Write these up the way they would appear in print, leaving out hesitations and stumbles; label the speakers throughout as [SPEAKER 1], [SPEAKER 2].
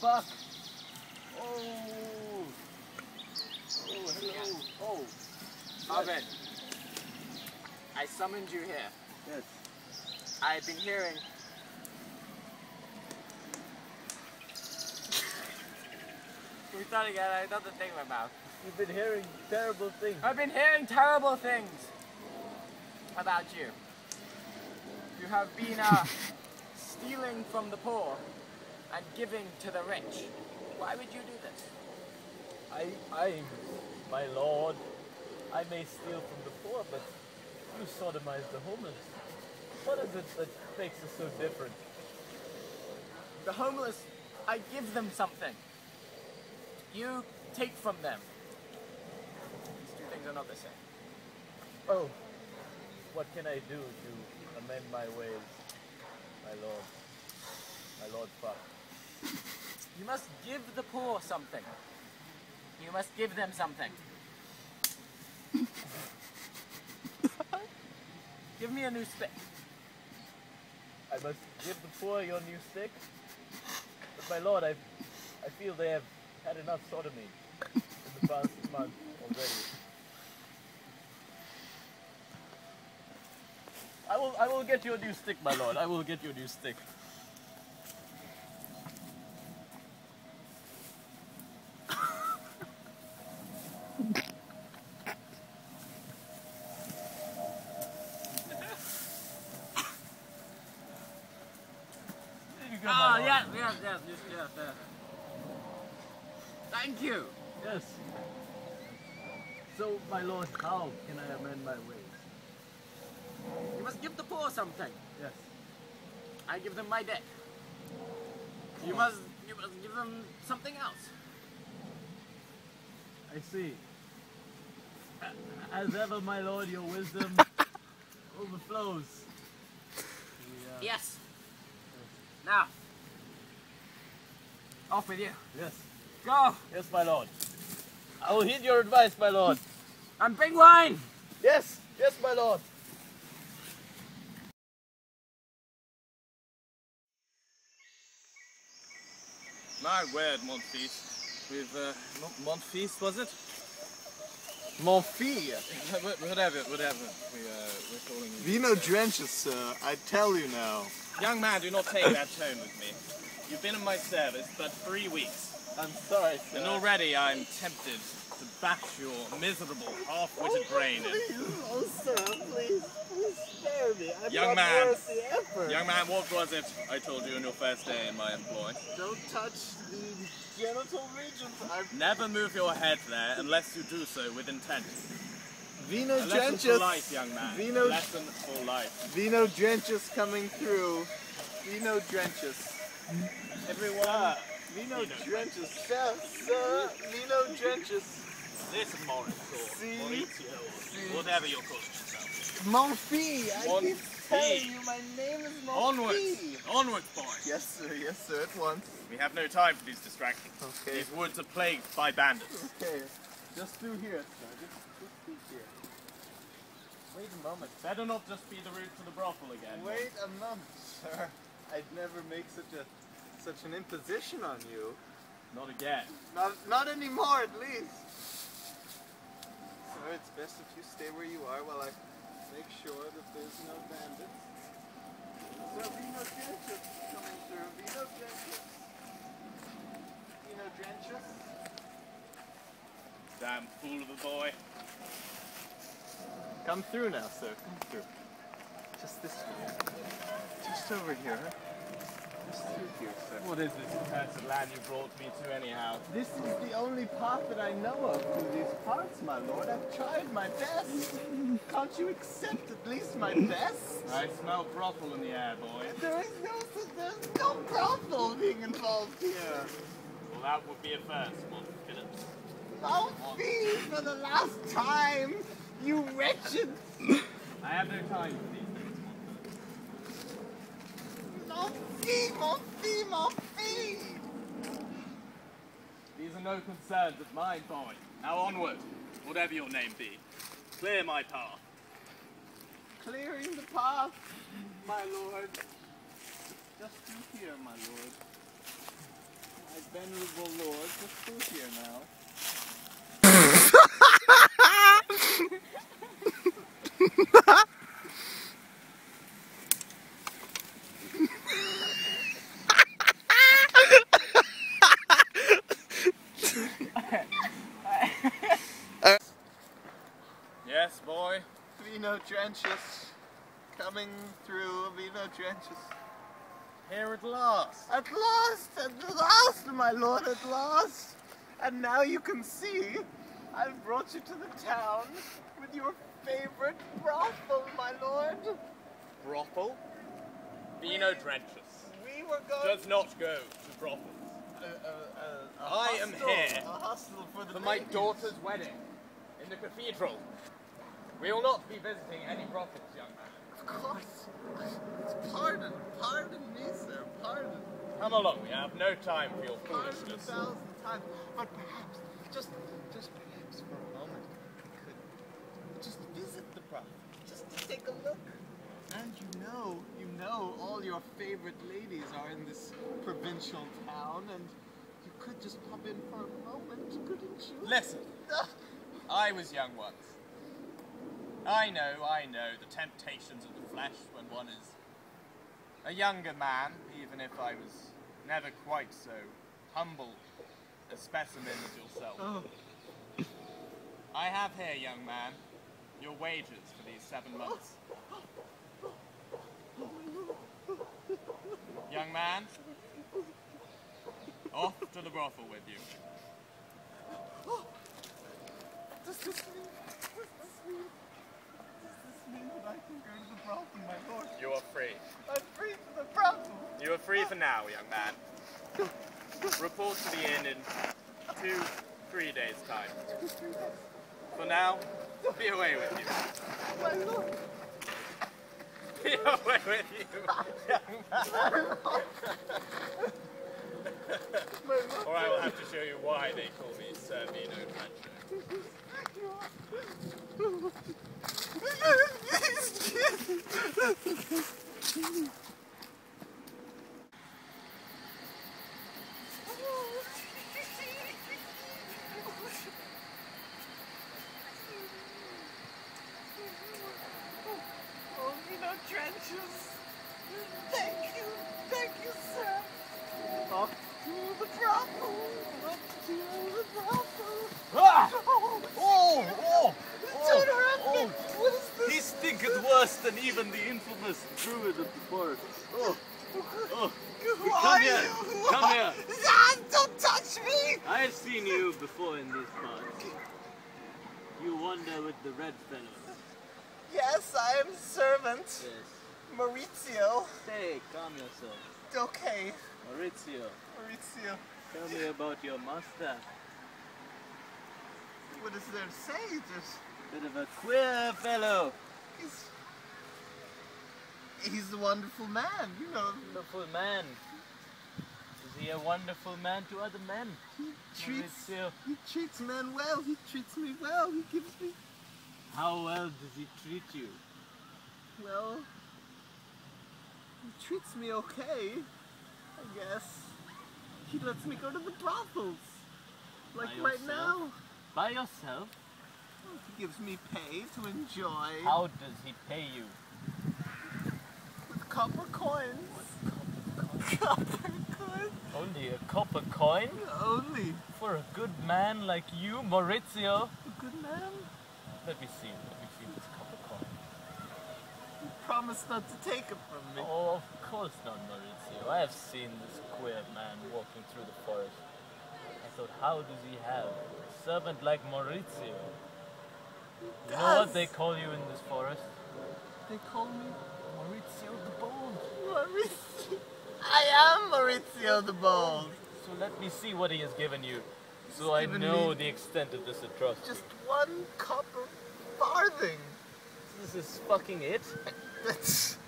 [SPEAKER 1] Fuck! Oh! Oh, hello! Oh!
[SPEAKER 2] Robbin, I summoned you here.
[SPEAKER 1] Yes.
[SPEAKER 2] I've been hearing... Restart again, I got the thing in my mouth.
[SPEAKER 1] You've been hearing terrible things.
[SPEAKER 2] I've been hearing terrible things about you. You have been stealing from the poor and giving to the rich. Why would you do this?
[SPEAKER 1] My lord, I may steal from the poor, but you sodomize the homeless. What is it that makes us so different?
[SPEAKER 2] The homeless, I give them something. You take from them. These two things are not the same.
[SPEAKER 1] Oh, what can I do to amend my ways, my lord? My lord fuck.
[SPEAKER 2] You must give the poor something. You must give them something. Give me a new stick.
[SPEAKER 1] I must give the poor your new stick? But my lord, I feel they have had enough sodomy in the past month already. I will get you a new stick, my lord. I will get you a new stick.
[SPEAKER 2] Ah, yes. Thank you.
[SPEAKER 1] Yes. So, my lord, how can I amend my ways?
[SPEAKER 2] You must give the poor something.
[SPEAKER 1] Yes.
[SPEAKER 2] I give them my deck. You must give them something else.
[SPEAKER 1] I see. As ever, my lord, your wisdom overflows.
[SPEAKER 2] Yes. Now, off with you.
[SPEAKER 1] Yes.
[SPEAKER 2] Go.
[SPEAKER 1] Yes, my lord. I will heed your advice, my lord.
[SPEAKER 2] And bring wine.
[SPEAKER 1] Yes. Yes, my lord.
[SPEAKER 3] My word, Montfils. With, Montfils, was it?
[SPEAKER 1] Monfils.
[SPEAKER 3] Whatever. We're calling you.
[SPEAKER 4] Vino drenches, sir. I tell you now.
[SPEAKER 3] Young man, do not take that tone with me. You've been in my service but 3 weeks.
[SPEAKER 4] I'm sorry, sir.
[SPEAKER 3] And already I'm tempted to bash your miserable, half-witted brain in.
[SPEAKER 4] Oh, sir, please spare me. I'm
[SPEAKER 3] Young
[SPEAKER 4] not
[SPEAKER 3] man.
[SPEAKER 4] worth the effort.
[SPEAKER 3] Young man, what was it I told you on your first day in my employ?
[SPEAKER 4] Don't touch the genital regions.
[SPEAKER 3] Never move your head there unless you do so with intent.
[SPEAKER 4] Vino
[SPEAKER 3] A lesson for
[SPEAKER 4] drenches.
[SPEAKER 3] life, young man.
[SPEAKER 4] Vino,
[SPEAKER 3] A lesson for life.
[SPEAKER 4] Vino drenches coming through. Vino drenches.
[SPEAKER 3] Everyone.
[SPEAKER 4] Vino drenches. Sir. Vino drenches.
[SPEAKER 3] This Morris
[SPEAKER 4] See?
[SPEAKER 3] or Maurizio, or whatever you're calling yourself.
[SPEAKER 4] Monfils. I keep
[SPEAKER 3] Monfils.
[SPEAKER 4] telling you, my name is Monfils.
[SPEAKER 3] Onwards, boys.
[SPEAKER 4] Yes, sir, at once.
[SPEAKER 3] We have no time for these distractions.
[SPEAKER 4] Okay.
[SPEAKER 3] These woods are plagued by bandits.
[SPEAKER 4] Okay, just through here, sir. Just through here. Wait a moment.
[SPEAKER 3] Better not just be the route to the brothel again.
[SPEAKER 4] Wait a moment, sir. I'd never make such an imposition on you.
[SPEAKER 3] Not again.
[SPEAKER 4] Not anymore, at least. Sir, it's best if you stay where you are while I make sure that there's no bandits. Sir, Vino Drenches coming through. Vino Drenches. Vino Drenches.
[SPEAKER 3] Damn fool of a boy.
[SPEAKER 4] Come through now, sir. Come through. Just this way. Just over here. Just through here, sir.
[SPEAKER 3] What is this accursed land you brought me to anyhow?
[SPEAKER 4] This is the only path that I know of through these parts, my lord. I've tried my best. Can't you accept at least my best?
[SPEAKER 3] I smell brothel in the air, boy.
[SPEAKER 4] There's no brothel being involved here.
[SPEAKER 3] Well, that would be a first, Wolf Phillips.
[SPEAKER 4] No fee for the last time, you wretched.
[SPEAKER 3] I have no time for these things, Wolf Phillips.
[SPEAKER 4] Mon fee.
[SPEAKER 3] These are no concerns of mine, boy. Now onward, whatever your name be. Clear my path.
[SPEAKER 4] Clearing the path, my lord. Just through here, my lord. My venerable lord, just through here now.
[SPEAKER 3] Yes, boy.
[SPEAKER 4] Vino trenches. Coming through Vino trenches.
[SPEAKER 3] Here at last.
[SPEAKER 4] At last, my lord, at last. And now you can see, I've brought you to the town with your favorite brothel, my lord.
[SPEAKER 3] Brothel? Vino trenches.
[SPEAKER 4] We were going
[SPEAKER 3] Does not go to brothels. I am here
[SPEAKER 4] a hostel for the
[SPEAKER 3] my
[SPEAKER 4] ladies.
[SPEAKER 3] daughter's wedding in the cathedral. We will not be visiting any brothels, young man.
[SPEAKER 4] Of course. Pardon me, sir, pardon.
[SPEAKER 3] Come along, we have no time for your
[SPEAKER 4] Pardon
[SPEAKER 3] foolishness.
[SPEAKER 4] 1,000 times. But perhaps, just perhaps for a moment, we could just visit the brothel. Just take a look. And you know all your favorite ladies are in this provincial town, and you could just pop in for a moment, couldn't you?
[SPEAKER 3] Listen, I was young once. I know the temptations of the flesh when one is a younger man, even if I was never quite so humble a specimen as yourself.
[SPEAKER 4] Oh.
[SPEAKER 3] I have here, young man, your wages for these 7 months. Young man, off to the brothel with you.
[SPEAKER 4] Does this mean that I can go to the brothel, my lord?
[SPEAKER 3] You are free.
[SPEAKER 4] I'm free to the brothel.
[SPEAKER 3] You are free for now, young man. Report to the inn in 2-3 days' time. For now, be away with you.
[SPEAKER 4] My lord.
[SPEAKER 3] Be away with you, young man. Or I will have to show you why they call me Servino Rancho.
[SPEAKER 4] Oh, Vino trenches. Thank you, sir. Up to the brothel. Up to the brothel.
[SPEAKER 1] Ah!
[SPEAKER 4] Oh,
[SPEAKER 1] Oh!
[SPEAKER 4] oh. What is this?
[SPEAKER 1] He stinketh worse than even the infamous druid of the forest. Oh! Oh!
[SPEAKER 4] Who
[SPEAKER 1] Come
[SPEAKER 4] are
[SPEAKER 1] here.
[SPEAKER 4] you? Who
[SPEAKER 1] Come
[SPEAKER 4] are-
[SPEAKER 1] here.
[SPEAKER 4] Ah, don't touch me!
[SPEAKER 1] I have seen you before in these parts. You wander with the red fellows.
[SPEAKER 4] Yes, I am servant.
[SPEAKER 1] Yes.
[SPEAKER 4] Maurizio.
[SPEAKER 1] Stay, calm yourself.
[SPEAKER 4] Okay,
[SPEAKER 1] Maurizio,
[SPEAKER 4] Maurizio.
[SPEAKER 1] tell me about your master.
[SPEAKER 4] What is there to say? Just
[SPEAKER 1] Bit of a queer fellow.
[SPEAKER 4] he's a wonderful man, you know.
[SPEAKER 1] Wonderful man. Is he a wonderful man to other men? Maurizio,
[SPEAKER 4] He treats men well. He treats me well. He gives me,
[SPEAKER 1] how well does he treat you?
[SPEAKER 4] well, he treats me okay, I guess. He lets me go to the brothels, like
[SPEAKER 1] By
[SPEAKER 4] right
[SPEAKER 1] yourself?
[SPEAKER 4] now.
[SPEAKER 1] By yourself?
[SPEAKER 4] He gives me pay to enjoy
[SPEAKER 1] How does he pay you?
[SPEAKER 4] with copper coins. Copper coins?
[SPEAKER 1] Only a copper coin?
[SPEAKER 4] Only
[SPEAKER 1] For a good man like you, Maurizio?
[SPEAKER 4] a good man.
[SPEAKER 1] Let me see this copper coin.
[SPEAKER 4] promised not to take it from me.
[SPEAKER 1] Oh, of course not, Maurizio. I have seen this queer man walking through the forest. I thought, how does he have a servant like Maurizio? You know what they call you in this forest? They call me Maurizio the Bold.
[SPEAKER 4] Maurizio. I am Maurizio the Bold.
[SPEAKER 1] So let me see what he has given you, so I know the extent of this atrocity.
[SPEAKER 4] Just 1 copper farthing.
[SPEAKER 1] This is fucking it?
[SPEAKER 4] That's...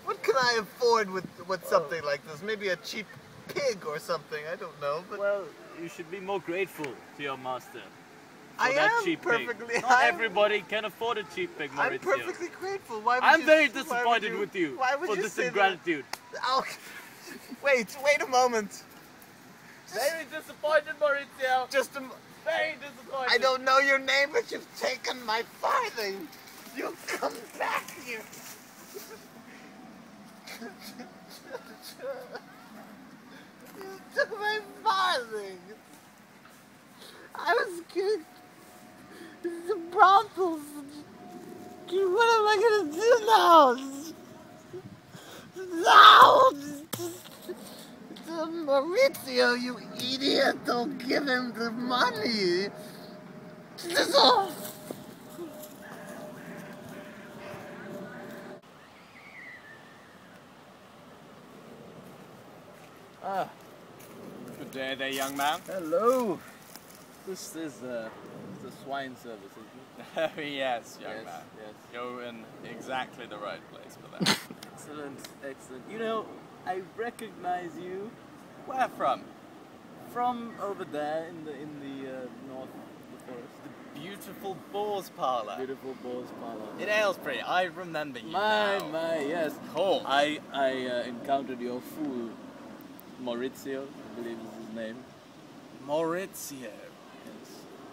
[SPEAKER 4] What can I afford with something like this? Maybe a cheap pig or something, I don't know, but...
[SPEAKER 1] Well, you should be more grateful to your master.
[SPEAKER 4] I
[SPEAKER 1] that
[SPEAKER 4] am
[SPEAKER 1] cheap
[SPEAKER 4] perfectly...
[SPEAKER 1] pig. Not everybody can afford a cheap pig, Maurizio.
[SPEAKER 4] I'm perfectly grateful. Why would
[SPEAKER 1] I'm very disappointed with you for this ingratitude.
[SPEAKER 4] Oh, wait a moment.
[SPEAKER 1] Very disappointed, Maurizio.
[SPEAKER 4] Just a...
[SPEAKER 1] Very disappointed.
[SPEAKER 4] I don't know your name, but you've taken my farthing. You come back here. You took my farthing. I was going to brothels. What am I going to do now? No! Maurizio, you idiot! Don't give him the money!
[SPEAKER 1] Ah,
[SPEAKER 3] Good day there, young man.
[SPEAKER 1] hello. This is the swine service, isn't it?
[SPEAKER 3] Oh, yes, young man.
[SPEAKER 1] Yes.
[SPEAKER 3] You're in exactly the right place for that.
[SPEAKER 1] Excellent, excellent. You know, I recognize you
[SPEAKER 3] Where from?
[SPEAKER 1] from over there in the north of the forest.
[SPEAKER 3] Beautiful Boar's Parlour.
[SPEAKER 1] Beautiful Boar's Parlour.
[SPEAKER 3] In Aylesbury, I remember you
[SPEAKER 1] My,
[SPEAKER 3] now.
[SPEAKER 1] yes.
[SPEAKER 3] Of course.
[SPEAKER 1] I encountered your fool, Maurizio, I believe is his name.
[SPEAKER 3] Maurizio.
[SPEAKER 1] Yes.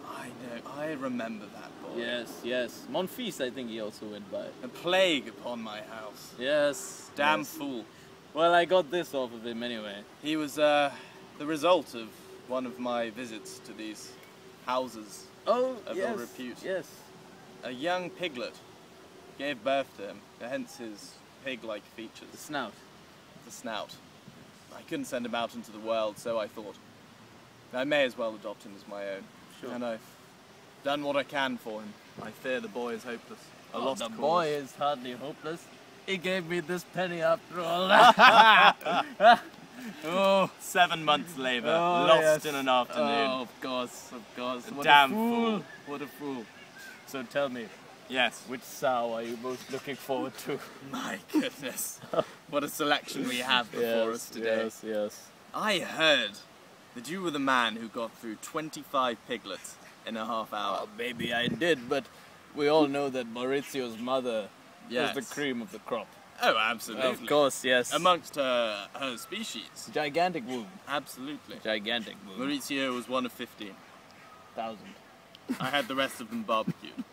[SPEAKER 3] I know, I remember that boy.
[SPEAKER 1] Yes. Monfils, I think he also went by.
[SPEAKER 3] A plague upon my house.
[SPEAKER 1] Yes.
[SPEAKER 3] Damn
[SPEAKER 1] yes.
[SPEAKER 3] fool.
[SPEAKER 1] Well, I got this off of him anyway.
[SPEAKER 3] He was the result of one of my visits to these houses
[SPEAKER 1] Oh,
[SPEAKER 3] of
[SPEAKER 1] yes.
[SPEAKER 3] ill repute.
[SPEAKER 1] Yes.
[SPEAKER 3] A young piglet gave birth to him, hence his pig-like features.
[SPEAKER 1] The snout.
[SPEAKER 3] The snout. I couldn't send him out into the world, so I thought I may as well adopt him as my own.
[SPEAKER 1] Sure.
[SPEAKER 3] And I've done what I can for him. I fear the boy is hopeless. A
[SPEAKER 1] Oh,
[SPEAKER 3] lost
[SPEAKER 1] the
[SPEAKER 3] cause.
[SPEAKER 1] boy is hardly hopeless. He gave me this penny after all.
[SPEAKER 3] Oh, 7 months labour,
[SPEAKER 1] Oh,
[SPEAKER 3] lost
[SPEAKER 1] yes.
[SPEAKER 3] in an afternoon.
[SPEAKER 1] Oh, of course. What
[SPEAKER 3] damn
[SPEAKER 1] a fool.
[SPEAKER 3] fool.
[SPEAKER 1] What a fool. So tell me,
[SPEAKER 3] Yes.
[SPEAKER 1] which sow are you most looking forward to?
[SPEAKER 3] My goodness. What a selection we have before us today.
[SPEAKER 1] Yes.
[SPEAKER 3] I heard that you were the man who got through 25 piglets in a half hour.
[SPEAKER 1] Well, maybe I did, but we all know that Maurizio's mother
[SPEAKER 3] Yes.
[SPEAKER 1] was the cream of the crop.
[SPEAKER 3] Oh, absolutely.
[SPEAKER 1] Of course, yes.
[SPEAKER 3] Amongst her species.
[SPEAKER 1] Gigantic womb.
[SPEAKER 3] Absolutely.
[SPEAKER 1] Gigantic womb.
[SPEAKER 3] Maurizio was one of 15.
[SPEAKER 1] 1,000.
[SPEAKER 3] I had the rest of them barbecued.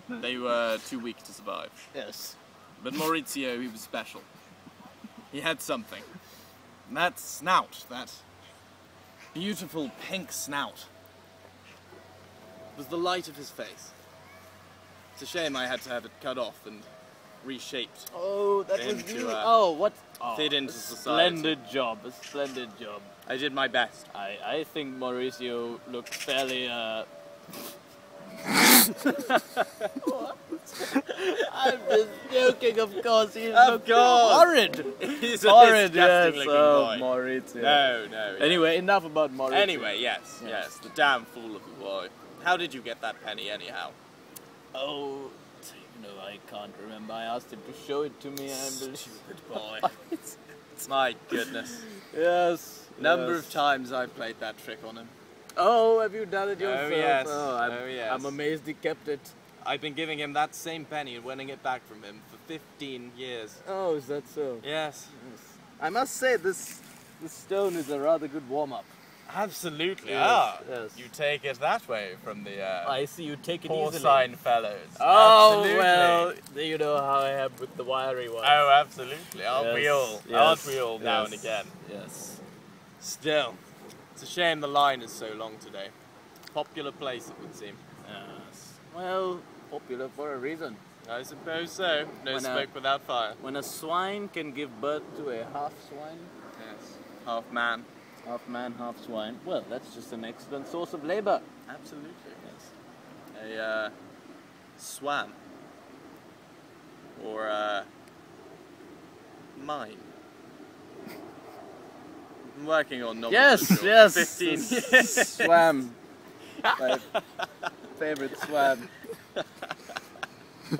[SPEAKER 3] They were too weak to survive.
[SPEAKER 1] Yes.
[SPEAKER 3] But Maurizio, he was special. He had something. And that snout, that beautiful pink snout, was the light of his face. It's a shame I had to have it cut off and reshaped.
[SPEAKER 1] Oh, that was
[SPEAKER 3] Into,
[SPEAKER 1] you. Oh, what?
[SPEAKER 3] fit
[SPEAKER 1] Oh,
[SPEAKER 3] into
[SPEAKER 1] a
[SPEAKER 3] society.
[SPEAKER 1] Splendid job. A splendid job.
[SPEAKER 3] I did my best.
[SPEAKER 1] I think Mauricio looked fairly, I'm just joking, of course. He looked horrid.
[SPEAKER 3] He's a
[SPEAKER 1] Horrid,
[SPEAKER 3] disgusting
[SPEAKER 1] yes.
[SPEAKER 3] looking
[SPEAKER 1] Oh,
[SPEAKER 3] boy.
[SPEAKER 1] Maurizio.
[SPEAKER 3] No, no. yes.
[SPEAKER 1] Anyway, enough about Maurizio.
[SPEAKER 3] Anyway, yes, the damn fool of a boy. How did you get that penny anyhow?
[SPEAKER 1] Oh, you know, I can't remember. I asked him to show it to me.
[SPEAKER 3] Stupid boy. My goodness.
[SPEAKER 1] Yes.
[SPEAKER 3] Number
[SPEAKER 1] yes.
[SPEAKER 3] of times I've played that trick on him.
[SPEAKER 1] Oh, have you done it yourself?
[SPEAKER 3] yes.
[SPEAKER 1] I'm,
[SPEAKER 3] Oh, yes.
[SPEAKER 1] I'm amazed he kept it.
[SPEAKER 3] I've been giving him that same penny and winning it back from him for 15 years.
[SPEAKER 1] Oh, is that so?
[SPEAKER 3] Yes.
[SPEAKER 1] Yes. I must say, this stone is a rather good warm-up.
[SPEAKER 3] Absolutely.
[SPEAKER 1] Yes, yes.
[SPEAKER 3] You take it that way from the
[SPEAKER 1] I see you take it easily.
[SPEAKER 3] porcine fellows.
[SPEAKER 1] Oh,
[SPEAKER 3] Absolutely.
[SPEAKER 1] well, you know how I am with the wiry ones.
[SPEAKER 3] Oh, absolutely. Aren't we all? Aren't we all now and
[SPEAKER 1] yes,
[SPEAKER 3] again?
[SPEAKER 1] Yes.
[SPEAKER 3] Still, it's a shame the line is so long today. Popular place, it would seem.
[SPEAKER 1] Yes. Well, popular for a reason.
[SPEAKER 3] I suppose so. No
[SPEAKER 1] When,
[SPEAKER 3] smoke without fire.
[SPEAKER 1] When a swine can give birth to a half swine,
[SPEAKER 3] Yes. Half man.
[SPEAKER 1] half man, half swine, well, that's just an excellent source of labor.
[SPEAKER 3] Absolutely.
[SPEAKER 1] Yes.
[SPEAKER 3] A swam. Or a mine. I'm working on novels.
[SPEAKER 1] Yes,
[SPEAKER 3] for
[SPEAKER 1] yes.
[SPEAKER 3] 15 years.
[SPEAKER 1] Swam. My favorite swam.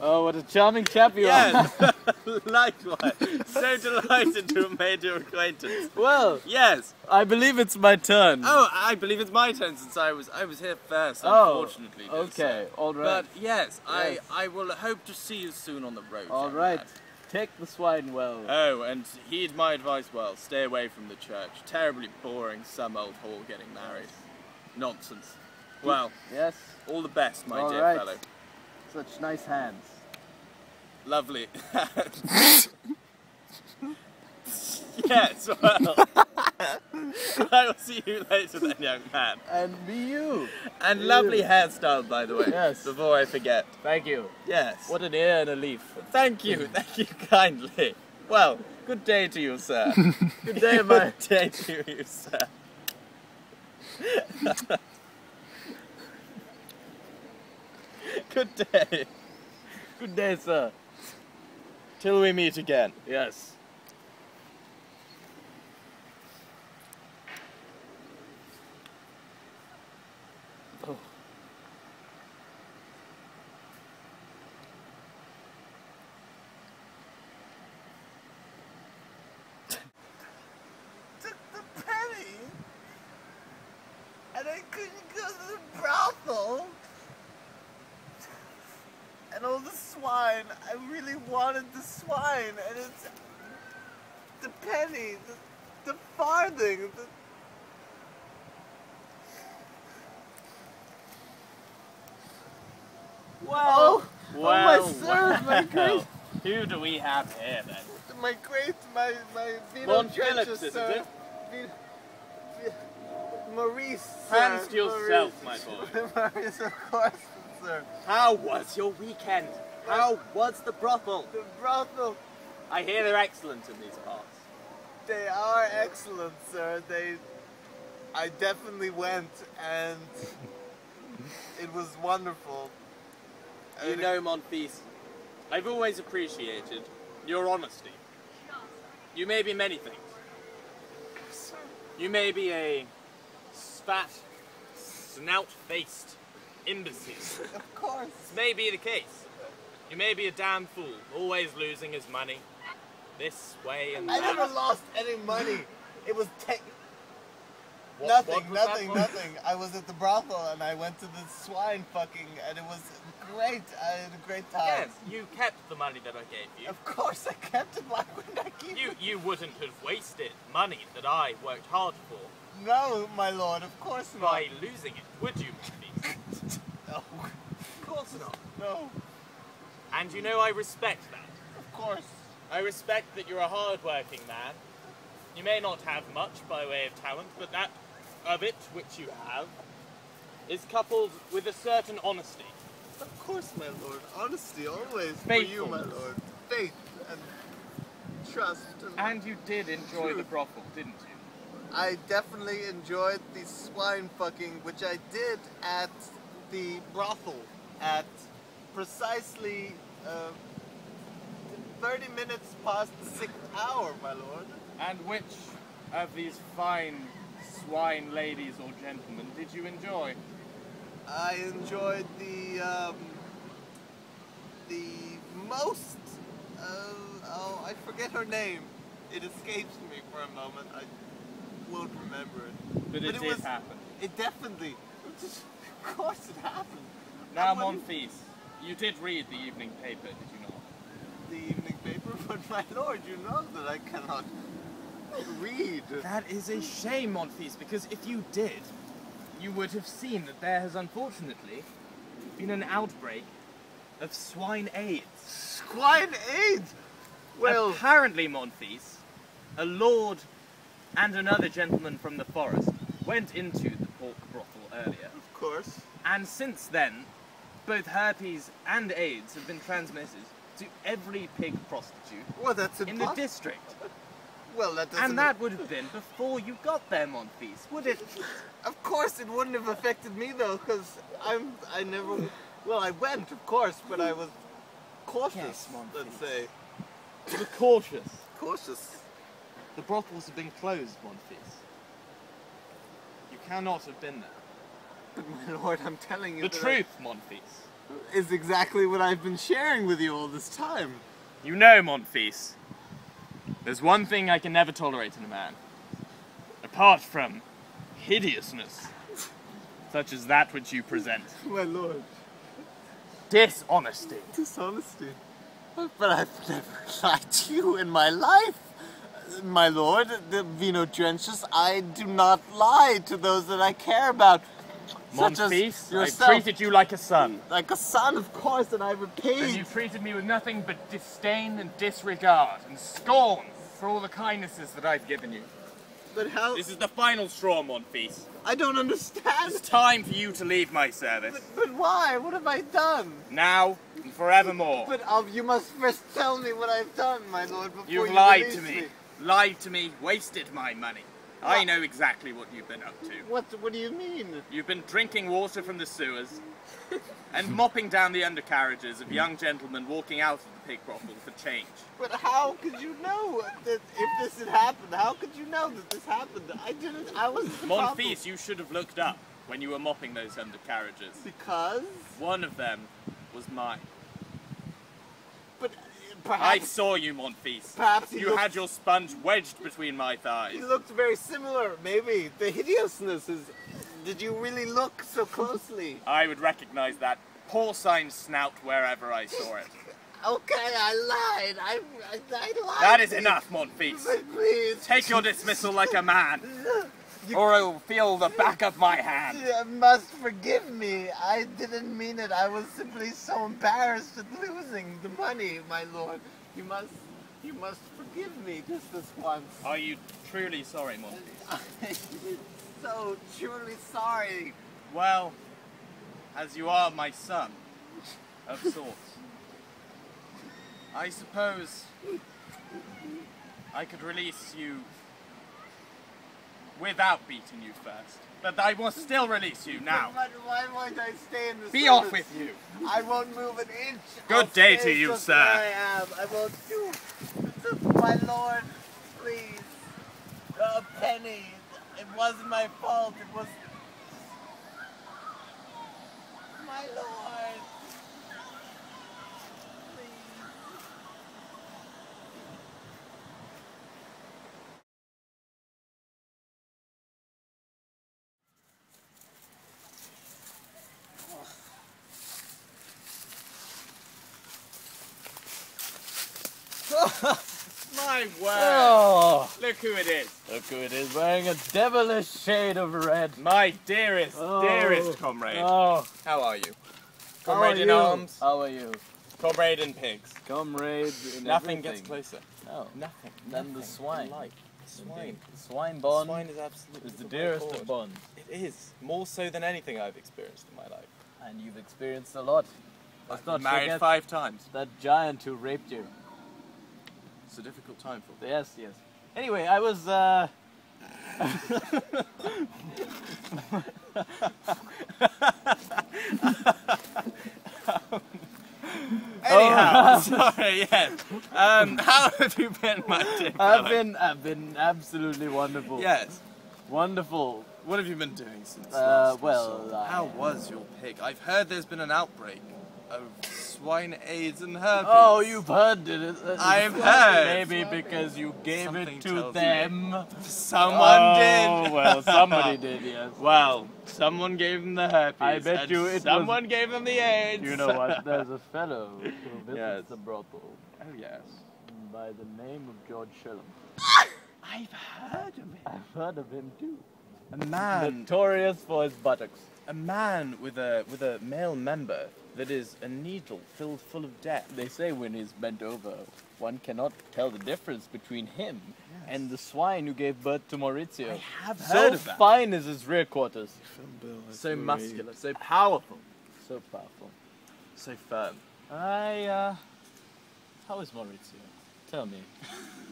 [SPEAKER 1] Oh, what a charming chap you are.
[SPEAKER 3] Yes. Likewise. So delighted to have made your acquaintance.
[SPEAKER 1] Well,
[SPEAKER 3] Yes.
[SPEAKER 1] I believe it's my turn.
[SPEAKER 3] Oh, I believe it's my turn since I was here first.
[SPEAKER 1] Oh,
[SPEAKER 3] Unfortunately. dear
[SPEAKER 1] okay,
[SPEAKER 3] sir.
[SPEAKER 1] all right.
[SPEAKER 3] But yes,
[SPEAKER 1] Yes.
[SPEAKER 3] I will hope to see you soon on the road.
[SPEAKER 1] All
[SPEAKER 3] young
[SPEAKER 1] right,
[SPEAKER 3] lad.
[SPEAKER 1] take the swine well.
[SPEAKER 3] Oh, and heed my advice well. Stay away from the church. Terribly boring, some old whore getting married. Nonsense. Well,
[SPEAKER 1] Yes,
[SPEAKER 3] all the best, my
[SPEAKER 1] All
[SPEAKER 3] dear
[SPEAKER 1] right.
[SPEAKER 3] fellow.
[SPEAKER 1] such nice hands.
[SPEAKER 3] Lovely. Yes, well. I will see you later then, young man.
[SPEAKER 1] And be you.
[SPEAKER 3] And lovely hairstyle, by the way.
[SPEAKER 1] Yes.
[SPEAKER 3] Before I forget.
[SPEAKER 1] Thank you.
[SPEAKER 3] Yes.
[SPEAKER 1] What an ear and a leaf.
[SPEAKER 3] Thank you kindly. Well, good day to you, sir.
[SPEAKER 1] Good day, my...
[SPEAKER 3] Good day to you, sir. Good day.
[SPEAKER 1] Good day, sir.
[SPEAKER 3] Till we meet again.
[SPEAKER 1] Yes. Oh.
[SPEAKER 4] Took the penny, and I couldn't go to the brothel. And all the swine, I really wanted the swine, and it's the penny, the farthing,
[SPEAKER 1] Well,
[SPEAKER 4] my sir, my great,
[SPEAKER 3] Who do we have here then?
[SPEAKER 4] my Vino
[SPEAKER 3] Von
[SPEAKER 4] Trencher,
[SPEAKER 3] Phillips, is
[SPEAKER 4] sir.
[SPEAKER 3] it?
[SPEAKER 4] Maurice, sir.
[SPEAKER 3] Hands to yourself,
[SPEAKER 4] Maurice.
[SPEAKER 3] my boy.
[SPEAKER 4] Maurice, of course, sir.
[SPEAKER 3] How was your weekend? How was the brothel?
[SPEAKER 4] The brothel,
[SPEAKER 3] I hear they're excellent in these parts.
[SPEAKER 4] they are excellent, sir. I definitely went, and it was wonderful.
[SPEAKER 3] You know, Monfils, I've always appreciated your honesty. You may be many things.
[SPEAKER 4] Sir,
[SPEAKER 3] You may be a fat, snout-faced imbecile.
[SPEAKER 4] of course.
[SPEAKER 3] This may be the case. You may be a damn fool, always losing his money. This way and
[SPEAKER 4] I
[SPEAKER 3] that.
[SPEAKER 4] never lost any money. It was
[SPEAKER 3] What
[SPEAKER 4] nothing,
[SPEAKER 3] was that
[SPEAKER 4] nothing,
[SPEAKER 3] for?
[SPEAKER 4] nothing. I was at the brothel and I went to the swine fucking, and it was great. I had a great time.
[SPEAKER 3] Yes, you kept the money that I gave you.
[SPEAKER 4] Of course, I kept it. Why wouldn't I keep it?
[SPEAKER 3] You wouldn't have wasted money that I worked hard for
[SPEAKER 4] No, my lord. Of course not.
[SPEAKER 3] by losing it, would you, Monfils?
[SPEAKER 4] No.
[SPEAKER 3] Of course not.
[SPEAKER 4] No.
[SPEAKER 3] And you know I respect that.
[SPEAKER 4] Of course.
[SPEAKER 3] I respect that you're a hard-working man. You may not have much by way of talent, but that of it which you have is coupled with a certain honesty.
[SPEAKER 4] Of course, my lord. Honesty always for you, my
[SPEAKER 3] Faithfulness.
[SPEAKER 4] lord. Faith and trust.
[SPEAKER 3] And you did enjoy the
[SPEAKER 4] Truth.
[SPEAKER 3] brothel, didn't you?
[SPEAKER 4] I definitely enjoyed the swine fucking, which I did at the brothel at precisely 30 minutes past the 6th hour, my lord.
[SPEAKER 3] And which of these fine swine ladies or gentlemen did you enjoy?
[SPEAKER 4] I enjoyed the most, oh, I forget her name. It escapes me for a moment. I won't remember it.
[SPEAKER 3] But it did
[SPEAKER 4] was,
[SPEAKER 3] happen.
[SPEAKER 4] It definitely, of course it happened.
[SPEAKER 3] Now,
[SPEAKER 4] What do
[SPEAKER 3] Monfils, you did read the evening paper, did you not?
[SPEAKER 4] the evening paper, but my lord, you know that I cannot read.
[SPEAKER 3] That is a shame, Monfils, because if you did, you would have seen that there has unfortunately been an outbreak of swine AIDS.
[SPEAKER 4] Swine AIDS! Well,
[SPEAKER 3] Apparently, Monfils, a lord and another gentleman from the forest went into the pork brothel earlier,
[SPEAKER 4] of course.
[SPEAKER 3] and since then, both herpes and AIDS have been transmitted to every pig prostitute
[SPEAKER 4] Well, that's
[SPEAKER 3] in the
[SPEAKER 4] impossible.
[SPEAKER 3] district.
[SPEAKER 4] Well, that doesn't...
[SPEAKER 3] And that would have been before you got there, Monfils, would it?
[SPEAKER 4] Of course, it wouldn't have affected me though, because I never. Well, I went, of course, but I was cautious.
[SPEAKER 3] Yes, Monfils.
[SPEAKER 4] Let's say
[SPEAKER 3] You were cautious.
[SPEAKER 4] cautious.
[SPEAKER 3] The brothels have been closed, Monfils. You cannot have been there.
[SPEAKER 4] But my lord, I'm telling you,
[SPEAKER 3] The
[SPEAKER 4] that
[SPEAKER 3] truth, Monfils.
[SPEAKER 4] is exactly what I've been sharing with you all this time.
[SPEAKER 3] You know, Monfils, there's one thing I can never tolerate in a man. Apart from hideousness, such as that which you present.
[SPEAKER 4] My lord,
[SPEAKER 3] Dishonesty.
[SPEAKER 4] dishonesty. But I've never lied to you in my life. My lord, the Vino Drenches, I do not lie to those that I care about. Such as
[SPEAKER 3] Monfils, I
[SPEAKER 4] yourself.
[SPEAKER 3] treated you like a son.
[SPEAKER 4] Like a son, of course, and I repaid.
[SPEAKER 3] And you treated me with nothing but disdain and disregard and scorn for all the kindnesses that I've given you.
[SPEAKER 4] But how?
[SPEAKER 3] This is the final straw, Monfils.
[SPEAKER 4] I don't understand.
[SPEAKER 3] It's time for you to leave my service.
[SPEAKER 4] But why? What have I done?
[SPEAKER 3] Now and forevermore.
[SPEAKER 4] But you must first tell me what I've done, my lord, before
[SPEAKER 3] You've
[SPEAKER 4] you
[SPEAKER 3] lied
[SPEAKER 4] release
[SPEAKER 3] to me. Lied to me, wasted my money. I know exactly what you've been up to.
[SPEAKER 4] What do you mean?
[SPEAKER 3] You've been drinking water from the sewers and mopping down the undercarriages of young gentlemen walking out of the pig brothel for change.
[SPEAKER 4] But how could you know that if this had happened? How could you know that this happened? I didn't. I was.
[SPEAKER 3] Monfils, you should have looked up when you were mopping those undercarriages.
[SPEAKER 4] Because.
[SPEAKER 3] One of them was mine.
[SPEAKER 4] But
[SPEAKER 3] I
[SPEAKER 4] perhaps.
[SPEAKER 3] saw you, Monfils.
[SPEAKER 4] Perhaps
[SPEAKER 3] You had your sponge wedged between my thighs.
[SPEAKER 4] He looked very similar. Maybe the hideousness is. Did you really look so closely?
[SPEAKER 3] I would recognize that porcine snout wherever I saw it.
[SPEAKER 4] Okay, I lied. I lied.
[SPEAKER 3] That is enough, Monfils.
[SPEAKER 4] But please.
[SPEAKER 3] Take your dismissal like a man, or I will feel the back of my hand.
[SPEAKER 4] You must forgive me. I didn't mean it. I was simply so embarrassed at losing the money, my lord. You must forgive me just this once.
[SPEAKER 3] Are you truly sorry, Monfils?
[SPEAKER 4] I'm so truly sorry.
[SPEAKER 3] Well, as you are my son, of sorts, I suppose I could release you without beating you first. But I will still release you now.
[SPEAKER 4] But why won't I stay in the
[SPEAKER 3] Be
[SPEAKER 4] service?
[SPEAKER 3] off with you.
[SPEAKER 4] I won't move an inch.
[SPEAKER 3] Good
[SPEAKER 4] I'll
[SPEAKER 3] day
[SPEAKER 4] stay
[SPEAKER 3] to you,
[SPEAKER 4] just
[SPEAKER 3] sir.
[SPEAKER 4] where I am. I won't do. My lord, please. A penny. It wasn't my fault. It was. My lord. Please.
[SPEAKER 3] My word.
[SPEAKER 1] Oh,
[SPEAKER 3] Look who it is.
[SPEAKER 1] look who it is wearing a devilish shade of red.
[SPEAKER 3] My dearest,
[SPEAKER 1] Oh.
[SPEAKER 3] dearest comrade.
[SPEAKER 1] Oh,
[SPEAKER 3] How are you?
[SPEAKER 1] how
[SPEAKER 3] Comrade
[SPEAKER 1] are
[SPEAKER 3] in
[SPEAKER 1] you?
[SPEAKER 3] arms.
[SPEAKER 1] How are you?
[SPEAKER 3] Comrade in pigs.
[SPEAKER 1] Comrade in
[SPEAKER 3] Nothing
[SPEAKER 1] everything.
[SPEAKER 3] gets closer.
[SPEAKER 1] No.
[SPEAKER 3] Nothing.
[SPEAKER 1] Than the
[SPEAKER 3] Nothing.
[SPEAKER 1] swine.
[SPEAKER 3] Like swine.
[SPEAKER 1] The swine bond
[SPEAKER 3] Swine is absolutely
[SPEAKER 1] is the
[SPEAKER 3] right
[SPEAKER 1] dearest
[SPEAKER 3] chord.
[SPEAKER 1] of bonds.
[SPEAKER 3] It is more so than anything I've experienced in my life.
[SPEAKER 1] And you've experienced a lot. Let's
[SPEAKER 3] I've
[SPEAKER 1] not
[SPEAKER 3] been married
[SPEAKER 1] forget
[SPEAKER 3] 5 times.
[SPEAKER 1] that giant who raped you.
[SPEAKER 3] It's a difficult time for me.
[SPEAKER 1] Yes, yes. Anyway, I was,
[SPEAKER 3] Anyhow, sorry, yes. How have you been, my dear fellow?
[SPEAKER 1] I've been absolutely wonderful.
[SPEAKER 3] Yes.
[SPEAKER 1] Wonderful.
[SPEAKER 3] What have you been doing since last we
[SPEAKER 1] well,
[SPEAKER 3] saw? How was your pig? I've heard there's been an outbreak of swine AIDS and herpes.
[SPEAKER 1] Oh, you've heard it.
[SPEAKER 3] I've heard.
[SPEAKER 1] Maybe because you gave
[SPEAKER 3] Something
[SPEAKER 1] it to
[SPEAKER 3] tells me.
[SPEAKER 1] them.
[SPEAKER 3] Someone did.
[SPEAKER 1] Oh, well, somebody did, yes.
[SPEAKER 3] Well, someone gave them the herpes.
[SPEAKER 1] I bet
[SPEAKER 3] and
[SPEAKER 1] you it was-
[SPEAKER 3] someone gave them the AIDS.
[SPEAKER 1] You know what? There's a fellow who visits
[SPEAKER 3] Yes.
[SPEAKER 1] the brothel
[SPEAKER 3] Oh yes.
[SPEAKER 1] by the name of George Shillum.
[SPEAKER 3] I've heard of him.
[SPEAKER 1] I've heard of him too.
[SPEAKER 3] A man.
[SPEAKER 1] Notorious for his buttocks.
[SPEAKER 3] A man with a male member that is a needle filled full of death.
[SPEAKER 1] They say when he's bent over, one cannot tell the difference between him and the swine who gave birth to Maurizio.
[SPEAKER 3] I have
[SPEAKER 1] So
[SPEAKER 3] heard of that.
[SPEAKER 1] fine is his rear quarters. So muscular, so powerful. So powerful.
[SPEAKER 3] So firm.
[SPEAKER 1] How is Maurizio? Tell me.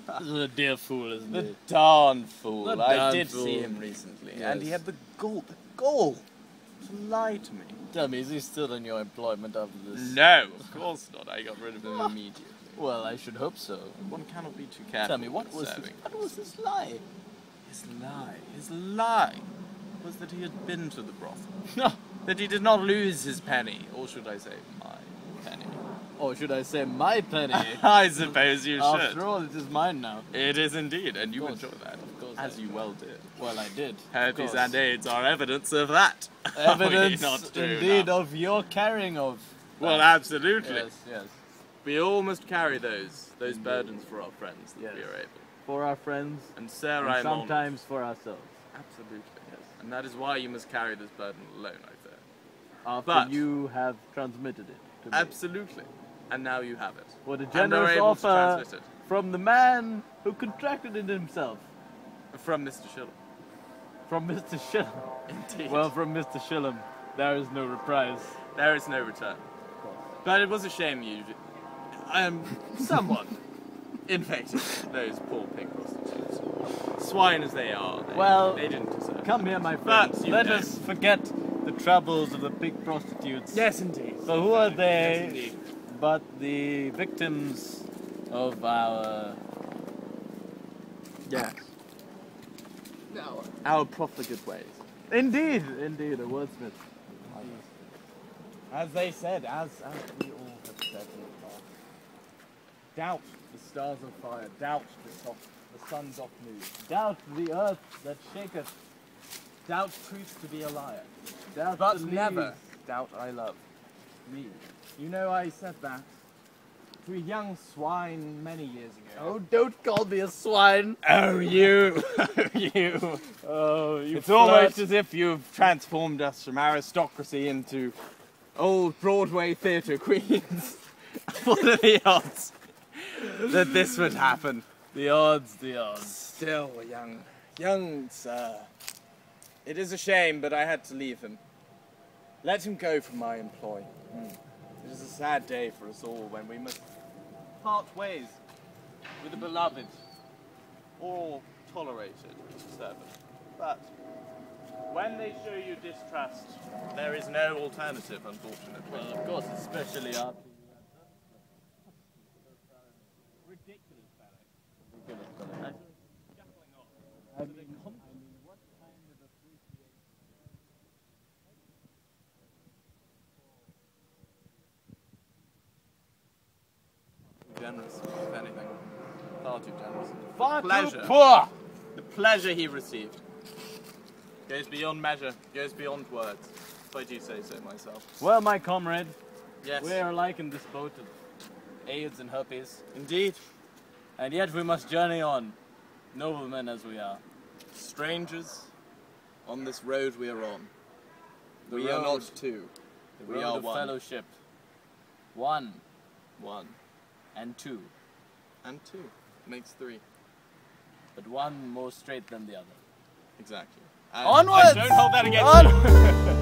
[SPEAKER 1] This is a dear fool, isn't
[SPEAKER 3] The
[SPEAKER 1] he?
[SPEAKER 3] darn fool.
[SPEAKER 1] The
[SPEAKER 3] I
[SPEAKER 1] darn
[SPEAKER 3] did
[SPEAKER 1] fool.
[SPEAKER 3] see him recently,
[SPEAKER 1] Yes.
[SPEAKER 3] and he had the gall to lie to me.
[SPEAKER 1] Tell me, is he still in your employment after this?
[SPEAKER 3] No, of course not. I got rid of him immediately.
[SPEAKER 1] Well, I should hope so.
[SPEAKER 3] One cannot be too careful.
[SPEAKER 1] Tell me, what
[SPEAKER 3] when
[SPEAKER 1] was
[SPEAKER 3] serving.
[SPEAKER 1] this lie?
[SPEAKER 3] His lie was that he had been to the brothel.
[SPEAKER 1] No.
[SPEAKER 3] That he did not lose his penny, or should I say, my penny.
[SPEAKER 1] Or should I say my penny?
[SPEAKER 3] I suppose you should.
[SPEAKER 1] After all, it is mine now.
[SPEAKER 3] It is indeed, and you
[SPEAKER 1] course.
[SPEAKER 3] enjoy that.
[SPEAKER 1] Of course
[SPEAKER 3] As
[SPEAKER 1] I
[SPEAKER 3] you
[SPEAKER 1] do.
[SPEAKER 3] well did.
[SPEAKER 1] Well, I did.
[SPEAKER 3] Herpes
[SPEAKER 1] course.
[SPEAKER 3] and AIDS are evidence of that.
[SPEAKER 1] Evidence,
[SPEAKER 3] Are we not true
[SPEAKER 1] indeed,
[SPEAKER 3] now?
[SPEAKER 1] of your carrying of.
[SPEAKER 3] Well, absolutely.
[SPEAKER 1] Yes, yes.
[SPEAKER 3] We all must carry those burdens for our friends that
[SPEAKER 1] Yes.
[SPEAKER 3] we are able.
[SPEAKER 1] For our friends,
[SPEAKER 3] And sir,
[SPEAKER 1] and
[SPEAKER 3] I am honoured.
[SPEAKER 1] sometimes for ourselves.
[SPEAKER 3] Absolutely, yes. And that is why you must carry this burden alone, I fear.
[SPEAKER 1] After
[SPEAKER 3] But-
[SPEAKER 1] you have transmitted it to me.
[SPEAKER 3] Absolutely. And now you have it.
[SPEAKER 1] What a
[SPEAKER 3] And are
[SPEAKER 1] generous
[SPEAKER 3] able to
[SPEAKER 1] offer
[SPEAKER 3] transmit
[SPEAKER 1] from the man who contracted it himself.
[SPEAKER 3] it. From Mr. Schiller.
[SPEAKER 1] From Mr. Shillum.
[SPEAKER 3] Indeed.
[SPEAKER 1] Well, from Mr. Shillum, there is no reprise.
[SPEAKER 3] there is no return. But it was a shame you somewhat infected those poor pig prostitutes. Swine as they are,
[SPEAKER 1] Well,
[SPEAKER 3] they didn't deserve it.
[SPEAKER 1] Come here, my friends.
[SPEAKER 3] But you
[SPEAKER 1] Let
[SPEAKER 3] know.
[SPEAKER 1] us forget the troubles of the pig prostitutes.
[SPEAKER 3] Yes, indeed.
[SPEAKER 1] So who are
[SPEAKER 3] Yes,
[SPEAKER 1] they
[SPEAKER 3] indeed.
[SPEAKER 1] but the victims of our...
[SPEAKER 3] Yes.
[SPEAKER 2] No.
[SPEAKER 3] Our profligate ways.
[SPEAKER 1] Indeed, indeed, a wordsmith.
[SPEAKER 3] As they said, as we all have said in the past. Doubt the stars of fire, doubt the sun doth move.
[SPEAKER 1] Doubt the earth that shaketh.
[SPEAKER 3] Doubt truth to be a liar.
[SPEAKER 1] Doubt
[SPEAKER 3] But
[SPEAKER 1] the
[SPEAKER 3] never
[SPEAKER 1] leaves.
[SPEAKER 3] doubt I love. Me. You know I said that to a young swine many years ago.
[SPEAKER 1] Oh, don't call me a swine.
[SPEAKER 3] Oh, you! you!
[SPEAKER 1] Oh, you
[SPEAKER 3] It's almost
[SPEAKER 1] flirt.
[SPEAKER 3] as if you've transformed us from aristocracy into old Broadway theatre queens. What are the odds that this would happen?
[SPEAKER 1] The odds, the odds.
[SPEAKER 3] Still a young sir. It is a shame, but I had to leave him. Let him go from my employ. It is a sad day for us all when we must part ways with a beloved or tolerated servant. But when they show you distrust, there is no alternative, unfortunately.
[SPEAKER 1] Well, of course, especially after
[SPEAKER 3] ridiculous fellow.
[SPEAKER 1] I
[SPEAKER 3] Shuffling off.
[SPEAKER 1] I mean, what kind of appreciation?
[SPEAKER 3] Generous, if anything. Far too generous.
[SPEAKER 1] Far
[SPEAKER 3] Pleasure.
[SPEAKER 1] too poor!
[SPEAKER 3] The pleasure he received goes beyond measure, goes beyond words. If I do say so myself.
[SPEAKER 1] Well, my comrade,
[SPEAKER 3] Yes.
[SPEAKER 1] we are alike in this boat of AIDS and herpes,
[SPEAKER 3] Indeed.
[SPEAKER 1] and yet we must journey on, noblemen as we are.
[SPEAKER 3] Strangers on this road we are on.
[SPEAKER 1] The
[SPEAKER 3] We are
[SPEAKER 1] road-
[SPEAKER 3] not two.
[SPEAKER 1] The
[SPEAKER 3] We
[SPEAKER 1] road
[SPEAKER 3] are
[SPEAKER 1] of
[SPEAKER 3] one.
[SPEAKER 1] fellowship. One
[SPEAKER 3] One
[SPEAKER 1] and two,
[SPEAKER 3] and two makes three.
[SPEAKER 1] but one more straight than the other.
[SPEAKER 3] Exactly.
[SPEAKER 1] Onwards!
[SPEAKER 3] I don't hold that against you.
[SPEAKER 1] Onwards!